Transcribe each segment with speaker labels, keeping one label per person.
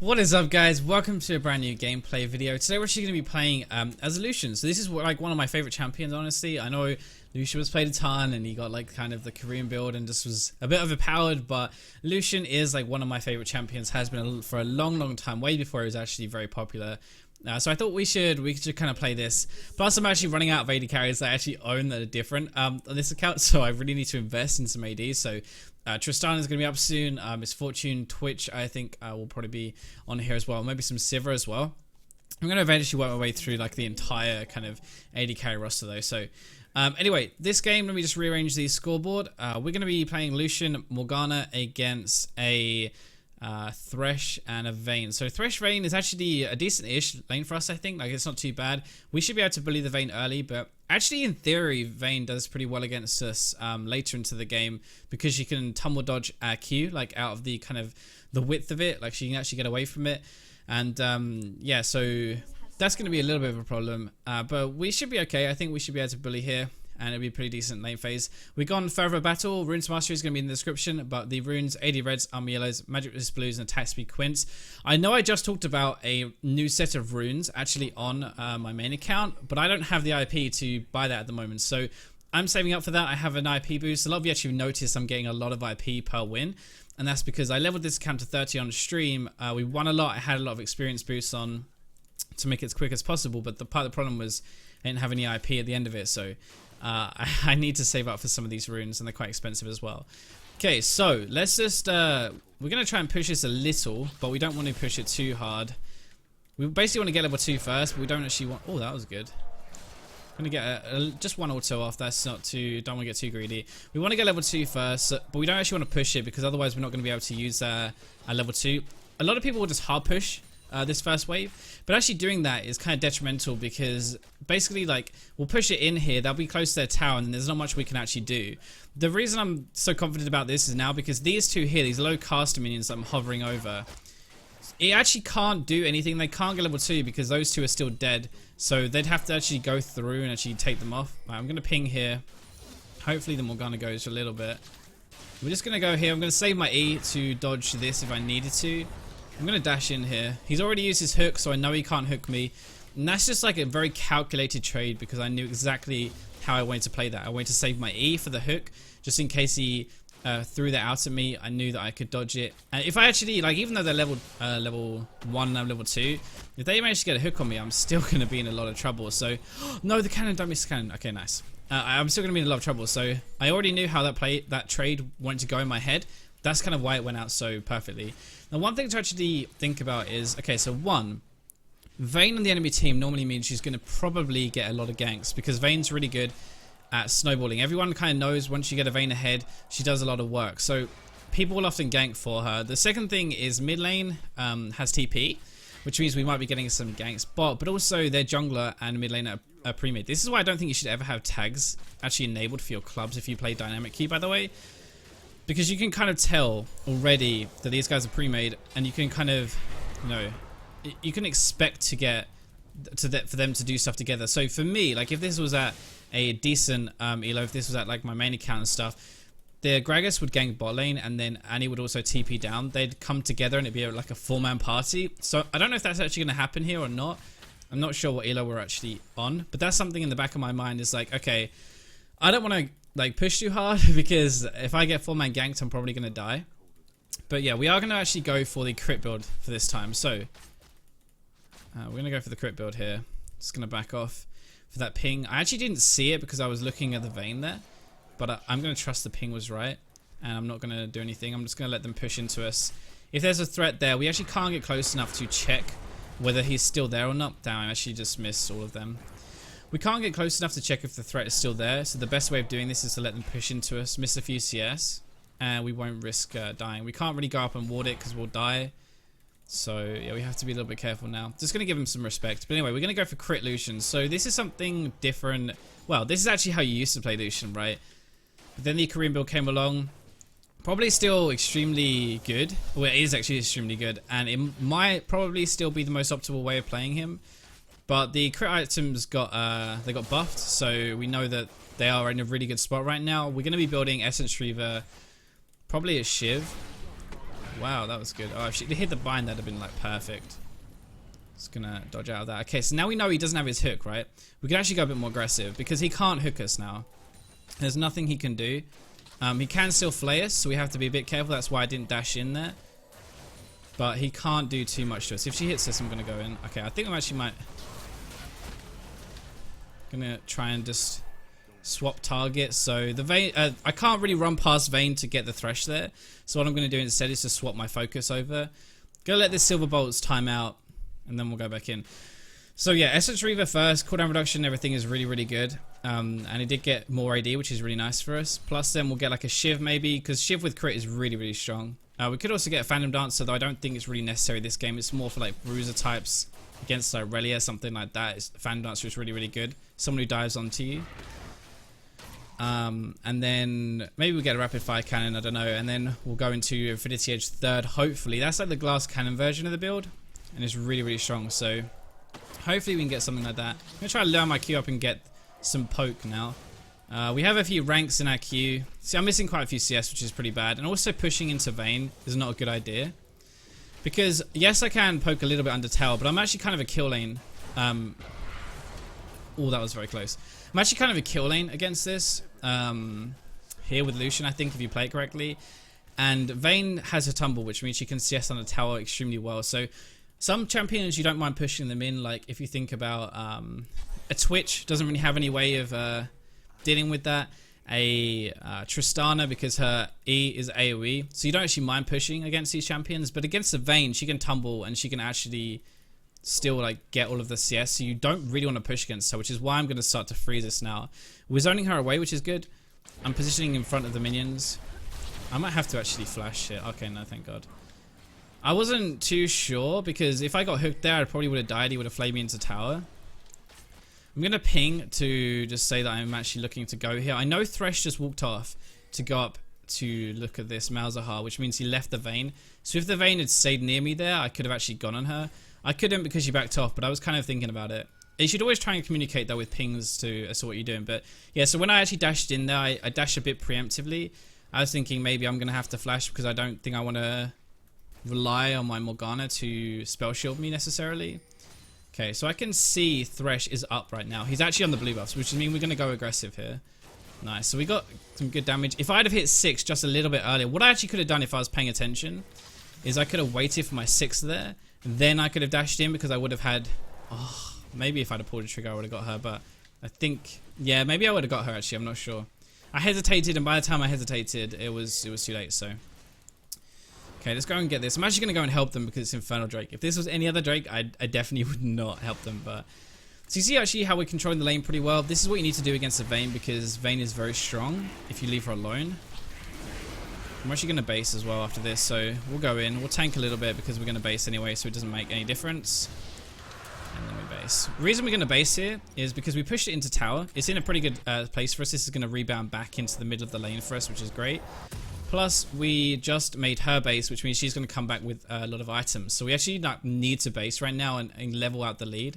Speaker 1: What is up, guys? Welcome to a brand new gameplay video. Today we're actually going to be playing as LUCIAN. So this is like one of my favorite champions, honestly. I know LUCIAN was played a ton and he got like kind of the Korean build and just was a bit overpowered, but LUCIAN is like one of my favorite champions, has been for a long time, way before he was actually very popular. So I thought we should kind of play this. Plus I'm actually running out of AD carries that I actually own that are different on this account, so I really need to invest in some AD. So Tristan is going to be up soon. His Fortune, Twitch, I think will probably be on here as well. Maybe some Sivir as well. I'm going to eventually work my way through like the entire kind of AD carry roster though. So anyway, this game, let me just rearrange the scoreboard. We're going to be playing Lucian Morgana against a Thresh and a Vayne. So Thresh Vayne is actually a decent-ish lane for us, I think. Like, it's not too bad. We should be able to bully the Vayne early, but actually in theory Vayne does pretty well against us later into the game, because she can tumble dodge Q like out of the kind of the width of it. Like, she can actually get away from it, and yeah, so that's going to be a little bit of a problem, but we should be okay. I think we should be able to bully here, and it'll be a pretty decent lane phase. We've gone further battle. Runes Mastery is going to be in the description, but the runes, AD Reds, Army Yellows, Magic Resist Blues, and Attack Speed Quints. I know I just talked about a new set of runes actually on my main account, but I don't have the IP to buy that at the moment, so I'm saving up for that. I have an IP boost. A lot of you actually noticed I'm getting a lot of IP per win, and that's because I leveled this account to 30 on stream. We won a lot. I had a lot of experience boosts on to make it as quick as possible, but the part of the problem was I didn't have any IP at the end of it, so I need to save up for some of these runes, and they're quite expensive as well. Okay, so let's just we're gonna try and push this a little, but we don't want to push it too hard. We basically want to get level 2 first, but we don't actually want. Oh, that was good. I'm gonna get just one auto off. That's not too. Don't want to get too greedy. We want to get level 2 first, but we don't actually want to push it, because otherwise we're not going to be able to use our level 2. A lot of people will just hard push this first wave, but actually doing that is kind of detrimental, because basically, like, we'll push it in here, they'll be close to their tower, and there's not much we can actually do. The reason I'm so confident about this is now because these two here, these low caster minions that I'm hovering over, it actually can't do anything. They can't get level 2 because those two are still dead, so they'd have to actually go through and actually take them off. Right, I'm going to ping here. Hopefully the Morgana goes a little bit. We're just going to go here. I'm going to save my E to dodge this if I needed to. I'm going to dash in here. He's already used his hook, so I know he can't hook me. And that's just like a very calculated trade, because I knew exactly how I wanted to play that. I wanted to save my E for the hook, just in case he threw that out at me. I knew that I could dodge it. And if I actually, like, even though they're level 1 and I'm level 2, if they manage to get a hook on me, I'm still going to be in a lot of trouble. So, no, the cannon, don't miss the cannon. Okay, nice. I'm still going to be in a lot of trouble. So, I already knew how that trade wanted to go in my head. That's kind of why it went out so perfectly. Now, one thing to actually think about is, okay, so one, Vayne on the enemy team normally means she's going to probably get a lot of ganks, because Vayne's really good at snowballing. Everyone kind of knows once you get a Vayne ahead, she does a lot of work. So people will often gank for her. The second thing is mid lane has TP, which means we might be getting some ganks, but also their jungler and mid lane are pre-made. This is why I don't think you should ever have tags actually enabled for your clubs if you play dynamic queue, by the way. Because you can kind of tell already that these guys are pre-made, and you can kind of, you know, you can expect to get for them to do stuff together. So for me, like, if this was at a decent elo, if this was at like my main account and stuff, the Gragas would gank bot lane, and then Annie would also TP down. They'd come together and it'd be like a 4-man party. So I don't know if that's actually going to happen here or not. I'm not sure what elo we're actually on, but that's something in the back of my mind, is like, okay, I don't want to like push too hard, because if I get 4-man ganked, I'm probably going to die. But yeah, we are going to actually go for the crit build for this time. So we're going to go for the crit build here. Just going to back off for that ping. I actually didn't see it because I was looking at the Vayne there, but I'm going to trust the ping was right, and I'm not going to do anything. I'm just going to let them push into us. If there's a threat there, we actually can't get close enough to check whether he's still there or not. Damn, I actually just missed all of them. We can't get close enough to check if the threat is still there, so the best way of doing this is to let them push into us, miss a few CS, and we won't risk dying. We can't really go up and ward it because we'll die. So yeah, we have to be a little bit careful now. Just going to give him some respect. But anyway, we're going to go for crit Lucian. So this is something different. Well, this is actually how you used to play Lucian, right? But then the Korean build came along. Probably still extremely good. Well, it is actually extremely good, and it might probably still be the most optimal way of playing him. But the crit items got buffed, so we know that they are in a really good spot right now. We're going to be building Essence Reaver, probably a Shiv. Wow, that was good. Oh, if she hit the bind, that'd have been like perfect. Just gonna dodge out of that. Okay, so now we know he doesn't have his hook, right? We can actually go a bit more aggressive because he can't hook us now. There's nothing he can do. He can still flay us, so we have to be a bit careful. That's why I didn't dash in there. But he can't do too much to us. If she hits us, I'm gonna go in. Okay, I think I actually might. Gonna try and just swap target. So the Vayne, I can't really run past Vayne to get the Thresh there. So what I'm gonna do instead is to swap my focus over. Gonna let this Silver Bolts time out, and then we'll go back in. So yeah, Essence Reaver first, cooldown reduction, everything is really, really good. And he did get more AD, which is really nice for us. Plus then we'll get like a Shiv maybe, because Shiv with crit is really, really strong. We could also get a Phantom Dancer, though I don't think it's really necessary this game. It's more for like bruiser types against like Relia, something like that. Phantom Dancer is really, really good. Someone who dives onto you. And then maybe we get a rapid fire cannon, I don't know. And then we'll go into Infinity Edge third, hopefully. That's like the glass cannon version of the build. And it's really, really strong. So hopefully we can get something like that. I'm going to try to learn my Q up and get some poke now. We have a few ranks in our queue. See, I'm missing quite a few CS, which is pretty bad. And also pushing into Vayne is not a good idea. Because, yes, I can poke a little bit under tower, but I'm actually kind of a kill lane. Oh, that was very close. I'm actually kind of a kill lane against this. Here with Lucian, I think, if you play it correctly. And Vayne has a tumble, which means she can CS on the tower extremely well. So some champions, you don't mind pushing them in. Like, if you think about a Twitch, doesn't really have any way of dealing with that. A Tristana, because her E is AoE, so you don't actually mind pushing against these champions. But against the Vayne, she can tumble and she can actually still like get all of the CS, so you don't really want to push against her, which is why I'm going to start to freeze this now. We're zoning her away, which is good. I'm positioning in front of the minions. I might have to actually flash it. Okay, no, thank God. I wasn't too sure, because if I got hooked there, I probably would have died. He would have flayed me into tower. I'm going to ping to just say that I'm actually looking to go here. I know Thresh just walked off to go up to look at this Malzahar, which means he left the Vayne. So if the Vayne had stayed near me there, I could have actually gone on her. I couldn't because she backed off, but I was kind of thinking about it. You should always try and communicate though with pings to as to what you're doing. But yeah, so when I actually dashed in there, I dashed a bit preemptively. I was thinking maybe I'm going to have to flash because I don't think I want to rely on my Morgana to spell shield me necessarily. Okay, so I can see Thresh is up right now. He's actually on the blue buffs, which means we're going to go aggressive here. Nice. So we got some good damage. If I'd have hit 6 just a little bit earlier, what I actually could have done if I was paying attention is I could have waited for my 6 there. Then I could have dashed in because I would have had... Oh, maybe if I'd have pulled a trigger, I would have got her. But I think... Yeah, maybe I would have got her actually. I'm not sure. I hesitated, and by the time I hesitated, it was too late, so... Okay, let's go and get this. I'm actually going to go and help them because it's Infernal Drake. If this was any other Drake, I definitely would not help them. But so you see actually how we're controlling the lane pretty well. This is what you need to do against a Vayne because Vayne is very strong if you leave her alone. I'm actually going to base as well after this. So we'll go in. We'll tank a little bit because we're going to base anyway, so it doesn't make any difference. And then we base. The reason we're going to base here is because we pushed it into tower. It's in a pretty good place for us. This is going to rebound back into the middle of the lane for us, which is great. Plus, we just made her base, which means she's going to come back with a lot of items. So we actually need to base right now and level out the lead.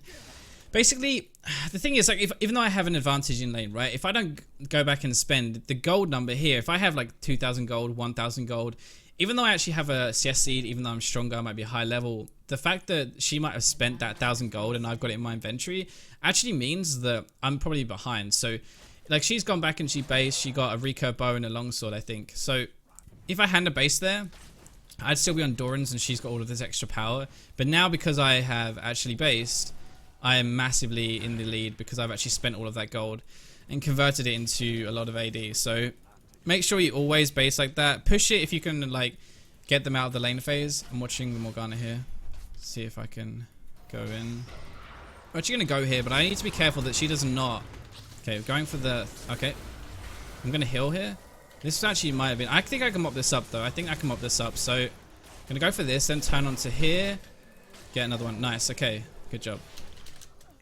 Speaker 1: Basically, the thing is, like, even though I have an advantage in lane, right? If I don't go back and spend the gold number here, if I have like 2,000 gold, 1,000 gold, even though I actually have a CS seed, even though I'm stronger, I might be high level, the fact that she might have spent that 1,000 gold and I've got it in my inventory actually means that I'm probably behind. So, like, she's gone back and she based, she got a recurve bow and a longsword, I think. So, if I had a base there, I'd still be on Doran's and she's got all of this extra power. But now because I have actually based, I am massively in the lead because I've actually spent all of that gold and converted it into a lot of AD. So make sure you always base like that. Push it if you can, like, get them out of the lane phase. I'm watching the Morgana here. See if I can go in. I'm actually going to go here, but I need to be careful that she does not... Okay, going for the... Okay. I'm going to heal here. This actually might have been... I think I can mop this up, though. I think I can mop this up. So, I'm going to go for this, then turn onto here. Get another one. Nice. Okay. Good job.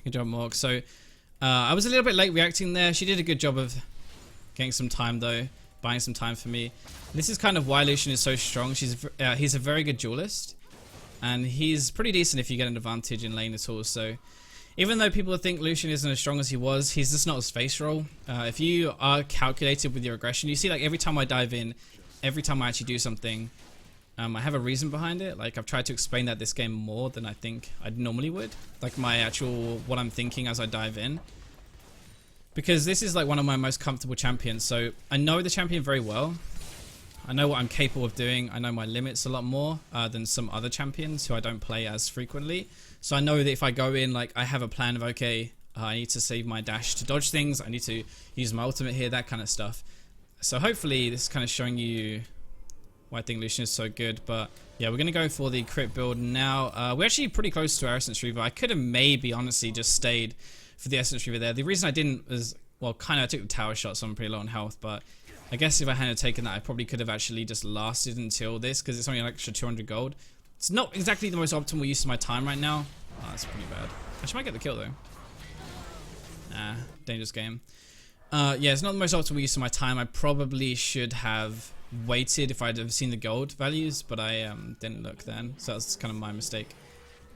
Speaker 1: Good job, Morg. So, I was a little bit late reacting there. She did a good job of getting some time, though. Buying some time for me. This is kind of why Lucian is so strong. He's a very good duelist. And he's pretty decent if you get an advantage in lane at all. So... Even though people think Lucian isn't as strong as he was, he's just not his face roll. If you are calculated with your aggression, you see like every time I dive in, every time I actually do something, I have a reason behind it. Like, I've tried to explain that this game more than I think I normally would. Like, my actual, what I'm thinking as I dive in. Because this is like one of my most comfortable champions. So I know the champion very well. I know what I'm capable of doing. I know my limits a lot more than some other champions who I don't play as frequently. So I know that if I go in, like, I have a plan of, okay, I need to save my dash to dodge things. I need to use my ultimate here, that kind of stuff. So hopefully this is kind of showing you why I think Lucian is so good. But yeah, we're going to go for the crit build now. We're actually pretty close to our Essence Reaver. I could have maybe honestly just stayed for the Essence Reaver there. The reason I didn't was, well, kind of I took the tower shot, so I'm pretty low on health. But I guess if I hadn't taken that, I probably could have actually just lasted until this, because it's only an extra 200 gold. It's not exactly the most optimal use of my time right now. Oh, that's pretty bad. I might get the kill though. Nah, dangerous game. Yeah, it's not the most optimal use of my time. I probably should have waited if I'd have seen the gold values, but I didn't look then. So that's kind of my mistake.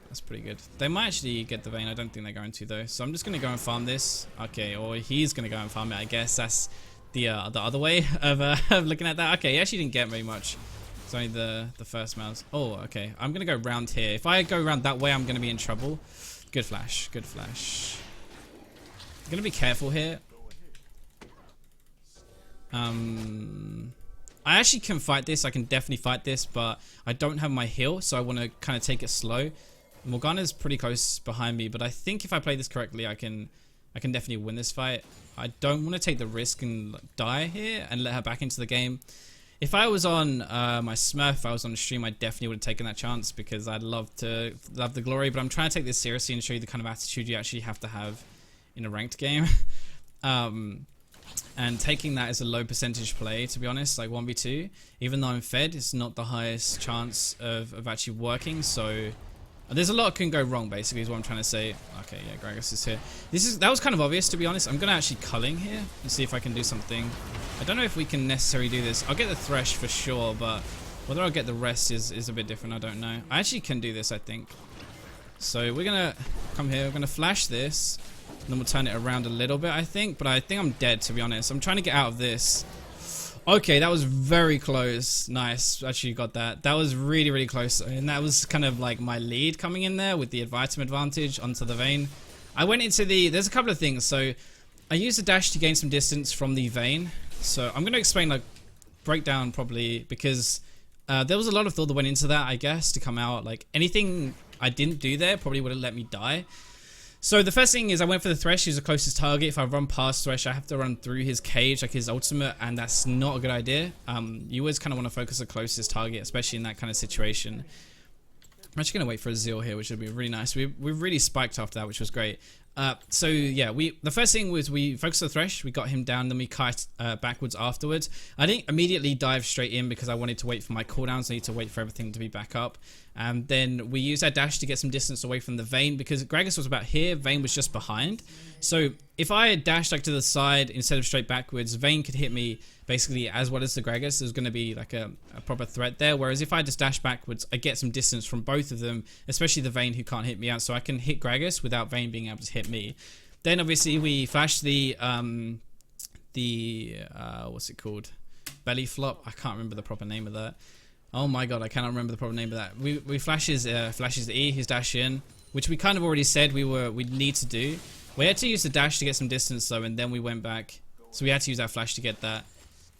Speaker 1: That's pretty good. They might actually get the vein. I don't think they're going to though. So I'm just going to go and farm this. Okay, or he's going to go and farm it. I guess that's the other way of looking at that. Okay, he actually didn't get very much. It's only the first mouse. Oh, okay. I'm going to go round here. If I go around that way, I'm going to be in trouble. Good flash. Good flash. I'm going to be careful here. I actually can fight this. I can definitely fight this, but I don't have my heal, so I want to kind of take it slow. Morgana's pretty close behind me, but I think if I play this correctly, I can definitely win this fight. I don't want to take the risk and die here and let her back into the game. If I was on my Smurf, if I was on the stream, I definitely would have taken that chance, because I'd love the glory, but I'm trying to take this seriously and show you the kind of attitude you actually have to have in a ranked game. And taking that is a low percentage play, to be honest, like 1v2. Even though I'm fed, it's not the highest chance of actually working, so there's a lot can go wrong, basically, is what I'm trying to say. Okay, yeah, Gragas is here. That was kind of obvious, to be honest. I'm going to actually culling here and see if I can do something. I don't know if we can necessarily do this. I'll get the Thresh for sure, but whether I'll get the rest is a bit different. I don't know. I actually can do this, I think. So we're going to come here. We're going to flash this. And then we'll turn it around a little bit, I think. But I think I'm dead, to be honest. I'm trying to get out of this. Okay, that was very close. Nice. Actually got that. That was really, really close. And that was kind of like my lead coming in there with the item advantage onto the Vayne. I went into there's a couple of things. So I used the dash to gain some distance from the Vayne. So I'm going to explain, like, breakdown probably, because there was a lot of thought that went into that, I guess, to come out. Like, anything I didn't do there probably would have let me die. So the first thing is I went for the Thresh. He's the closest target. If I run past Thresh, I have to run through his cage, like his ultimate, and that's not a good idea. You always kind of want to focus the closest target, especially in that kind of situation. I'm actually going to wait for a Zeal here, which would be really nice. We really spiked after that, which was great. So yeah, the first thing was we focused on the Thresh, we got him down, then we kite backwards afterwards. I didn't immediately dive straight in because I wanted to wait for my cooldowns. I need to wait for everything to be back up. And then we used our dash to get some distance away from the Vayne, because Gragas was about here, Vayne was just behind. So if I had dashed like to the side instead of straight backwards, Vayne could hit me basically as well as the Gragas. There's going to be like a proper threat there. Whereas if I just dash backwards, I get some distance from both of them, especially the Vayne, who can't hit me out. So I can hit Gragas without Vayne being able to hit me. Then obviously we flashed the what's it called? Belly flop. I can't remember the proper name of that. Oh my god, I cannot remember the proper name of that. We flashes the E, his dash in, which we kind of already said we'd need to do. We had to use the dash to get some distance though, and then we went back. So we had to use our flash to get that.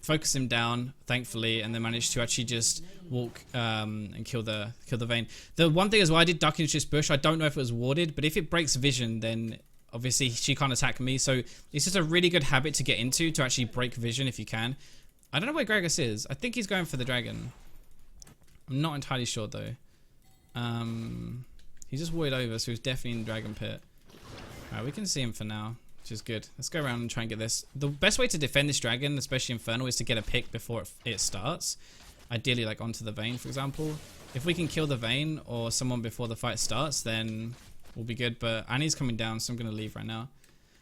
Speaker 1: Focus him down, thankfully, and then managed to actually just walk and kill the Vayne. The one thing as well, I did duck into this bush. I don't know if it was warded, but if it breaks vision, then obviously she can't attack me. So it's just a really good habit to get into, to actually break vision if you can. I don't know where Gragas is. I think he's going for the dragon. I'm not entirely sure though. He just warded over, so he's definitely in the dragon pit. Alright, we can see him for now, which is good. Let's go around and try and get this. The best way to defend this dragon, especially Infernal, is to get a pick before it starts. Ideally, like onto the Vayne, for example. If we can kill the Vayne or someone before the fight starts, then we'll be good. But Annie's coming down, so I'm going to leave right now.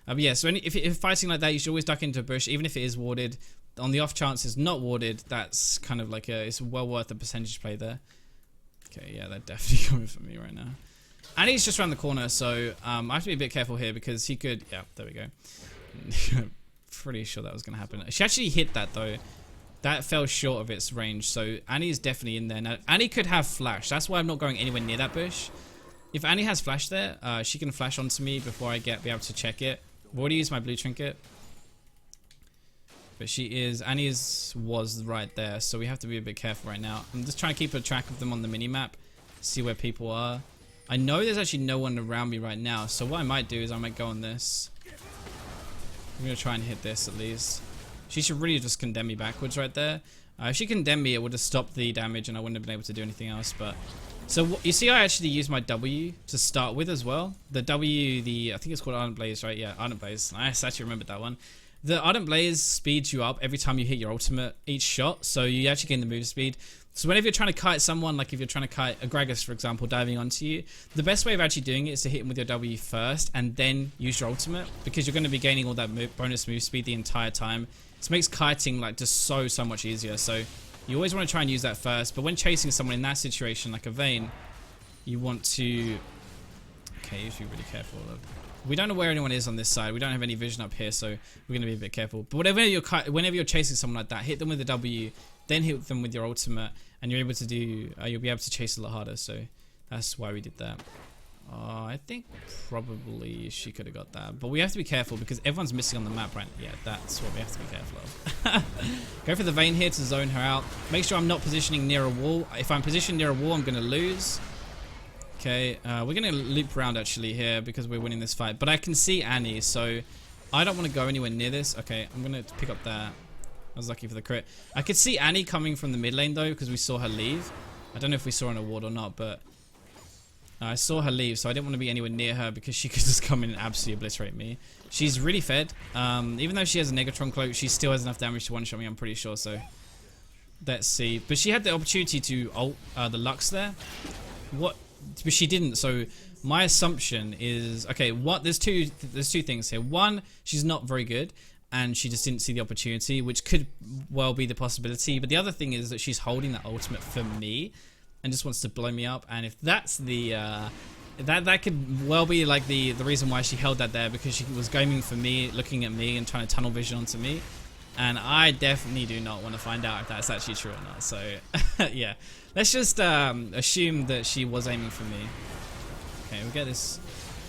Speaker 1: But yeah, so if you're fighting like that, you should always duck into a bush, even if it is warded. On the off chance it's not warded, that's kind of like it's well worth a percentage play there. Okay, yeah, they're definitely coming for me right now. And he's just around the corner, so I have to be a bit careful here, because he could... Yeah, there we go. Pretty sure that was going to happen. She actually hit that, though. that fell short of its range. So Annie is definitely in there. Now, Annie could have flash. That's why I'm not going anywhere near that bush. If Annie has flash there, she can flash onto me before I be able to check it. I've already used my blue trinket. But Annie's was right there. So we have to be a bit careful right now. I'm just trying to keep a track of them on the minimap. See where people are. I know there's actually no one around me right now. So what I might do is I might go on this. I'm going to try and hit this at least. She should really just condemn me backwards right there. If she condemned me, it would have stopped the damage and I wouldn't have been able to do anything else. But so you see, I actually used my W to start with as well. The W, I think it's called Ardent Blaze, right? Yeah, Ardent Blaze. I actually remembered that one. The Ardent Blaze speeds you up every time you hit your ultimate each shot. So you actually gain the move speed. So whenever you're trying to kite someone, like if you're trying to kite a Gragas, for example, diving onto you, the best way of actually doing it is to hit him with your W first and then use your ultimate, because you're going to be gaining all that bonus move speed the entire time. This makes kiting like just so much easier. So you always want to try and use that first. But when chasing someone in that situation, like a Vayne, you want to... Okay, you have to be really careful. We don't know where anyone is on this side. We don't have any vision up here, so we're going to be a bit careful. But whenever you're chasing someone like that, hit them with the W, then hit them with your ultimate, and you're able to do... you'll be able to chase a lot harder. So that's why we did that. I think probably she could have got that. But we have to be careful because everyone's missing on the map right now. Yeah, that's what we have to be careful of. Go for the Vayne here to zone her out. Make sure I'm not positioning near a wall. If I'm positioned near a wall, I'm going to lose. Okay, we're going to loop around actually here because we're winning this fight. But I can see Annie, so I don't want to go anywhere near this. Okay, I'm going to pick up that. I was lucky for the crit. I could see Annie coming from the mid lane though because we saw her leave. I don't know if we saw her on a ward or not, but... I saw her leave, so I didn't want to be anywhere near her because she could just come in and absolutely obliterate me. She's really fed. Even though she has a Negatron cloak, she still has enough damage to one-shot me, I'm pretty sure, so... Let's see. But she had the opportunity to ult the Lux there. But she didn't, so my assumption is... Okay, there's two things here. One, she's not very good, and she just didn't see the opportunity, which could well be the possibility. But the other thing is that she's holding that ultimate for me, and just wants to blow me up. And if that's the that could well be like the reason why she held that there, because she was gaming for me, looking at me and trying to tunnel vision onto me, and I definitely do not want to find out if that's actually true or not. So yeah, let's just assume that she was aiming for me. Okay, we get this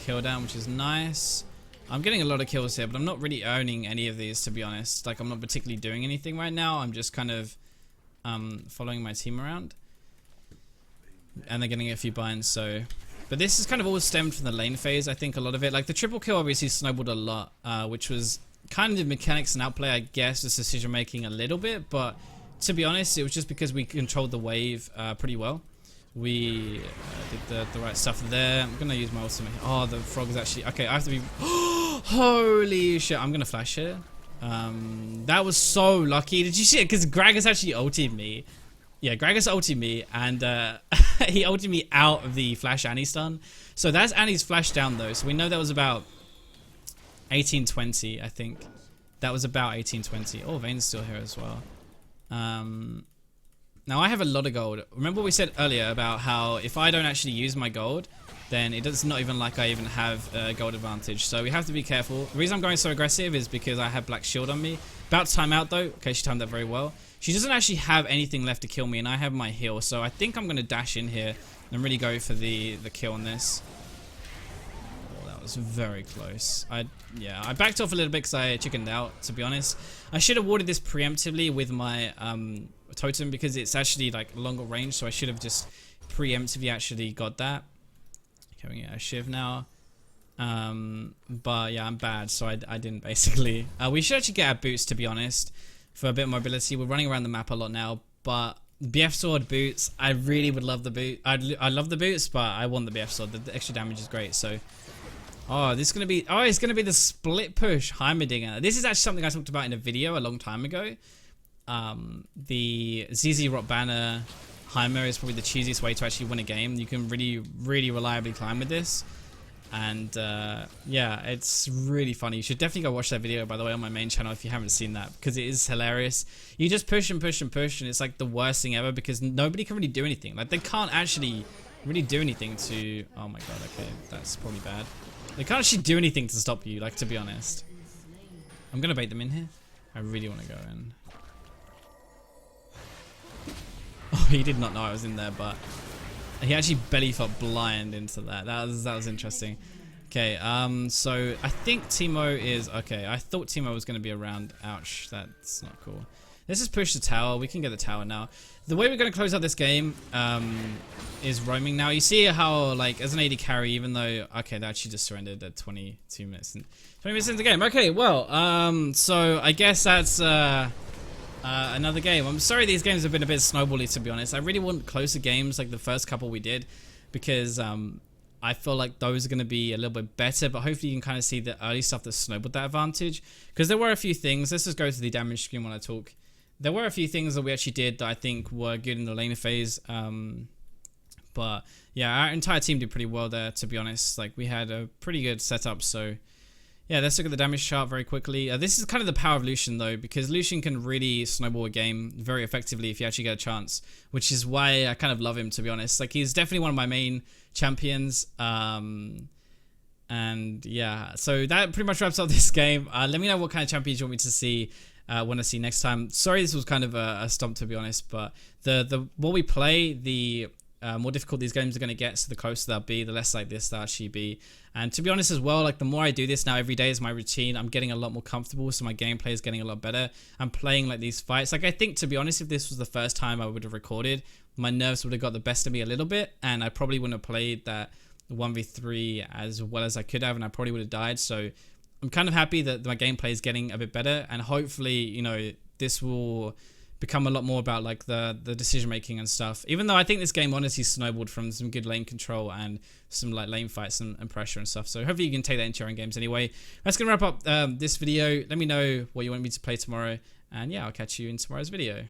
Speaker 1: kill down, which is nice. I'm getting a lot of kills here, but I'm not really owning any of these, to be honest. Like, I'm not particularly doing anything right now. I'm just kind of following my team around. And they're getting a few binds, so... But this is kind of all stemmed from the lane phase, I think, a lot of it. Like, the triple kill obviously snowballed a lot, which was kind of mechanics and outplay, I guess, just decision-making a little bit. But, to be honest, it was just because we controlled the wave pretty well. We did the right stuff there. I'm going to use my ultimate. Oh, the frog is actually... Okay, I have to be... Holy shit, I'm going to flash here. That was so lucky. Did you see it? Because Gragas actually ulted me. Yeah, Gragas ulted me, and he ulted me out of the flash Annie stun. So that's Annie's flash down, though. So we know that was about 1820, I think. That was about 1820. Oh, Vayne's still here as well. Now, I have a lot of gold. Remember what we said earlier about how if I don't actually use my gold, then it's not even like I even have a gold advantage. So we have to be careful. The reason I'm going so aggressive is because I have Black Shield on me. About to time out, though. Okay, she timed that very well. She doesn't actually have anything left to kill me, and I have my heal, so I think I'm going to dash in here and really go for the kill on this. Oh, that was very close. I backed off a little bit because I chickened out, to be honest. I should have warded this preemptively with my totem because it's actually like longer range, so I should have just preemptively actually got that. Okay, we get a Shiv now. But yeah, I'm bad, so I didn't basically. We should actually get our boots, to be honest, for a bit of mobility. We're running around the map a lot now, but BF sword boots, I really would love the boot. I love the boots, but I want the BF sword. The extra damage is great. So, it's gonna be the split push Heimerdinger. This is actually something I talked about in a video a long time ago. The ZZ Rock Banner Heimer is probably the cheesiest way to actually win a game. You can really reliably climb with this. And yeah, it's really funny. You should definitely go watch that video, by the way, on my main channel if you haven't seen that, because it is hilarious. You just push and push and push, and it's like the worst thing ever because nobody can really do anything. Like, they can't actually really do anything to... Oh my god, okay, that's probably bad. They can't actually do anything to stop you, like, to be honest. I'm gonna bait them in here. I really want to go in. Oh, he did not know I was in there, but he actually belly felt blind into that. That was interesting. Okay, so I think Teemo is okay. I thought Teemo was going to be around. Ouch, that's not cool. Let's just push the tower. We can get the tower now. The way we're going to close out this game is roaming now. You see how, like, as an AD carry, even though, okay, they actually just surrendered at 22 minutes and 20 minutes into the game. Okay, well, so I guess that's another game. I'm sorry these games have been a bit snowbally, to be honest. I really want closer games like the first couple we did, because I feel like those are going to be a little bit better, but hopefully you can kind of see the early stuff that snowballed that advantage. Because there were a few things. Let's just go to the damage screen when I talk. There were a few things that we actually did that I think were good in the laner phase. But yeah, our entire team did pretty well there, to be honest. Like, we had a pretty good setup. So yeah, let's look at the damage chart very quickly. This is kind of the power of Lucian, though, because Lucian can really snowball a game very effectively if you actually get a chance, which is why I kind of love him, to be honest. Like, he's definitely one of my main champions. And yeah, so that pretty much wraps up this game. Let me know what kind of champions you want me to see, want to see next time. Sorry, this was kind of a stomp, to be honest, but the more we play, the more difficult these games are going to get, so the closer they'll be, the less like this they'll actually be. And to be honest as well, like, the more I do this now every day is my routine, I'm getting a lot more comfortable, so my gameplay is getting a lot better. I'm playing like these fights. Like, I think, to be honest, if this was the first time I would have recorded, my nerves would have got the best of me a little bit, and I probably wouldn't have played that 1v3 as well as I could have, and I probably would have died. So I'm kind of happy that my gameplay is getting a bit better, and hopefully, you know, this will become a lot more about like the decision making and stuff. Even though I think this game honestly snowballed from some good lane control and some like lane fights and pressure and stuff. So hopefully you can take that into your own games anyway. That's gonna wrap up this video. Let me know what you want me to play tomorrow, and yeah, I'll catch you in tomorrow's video.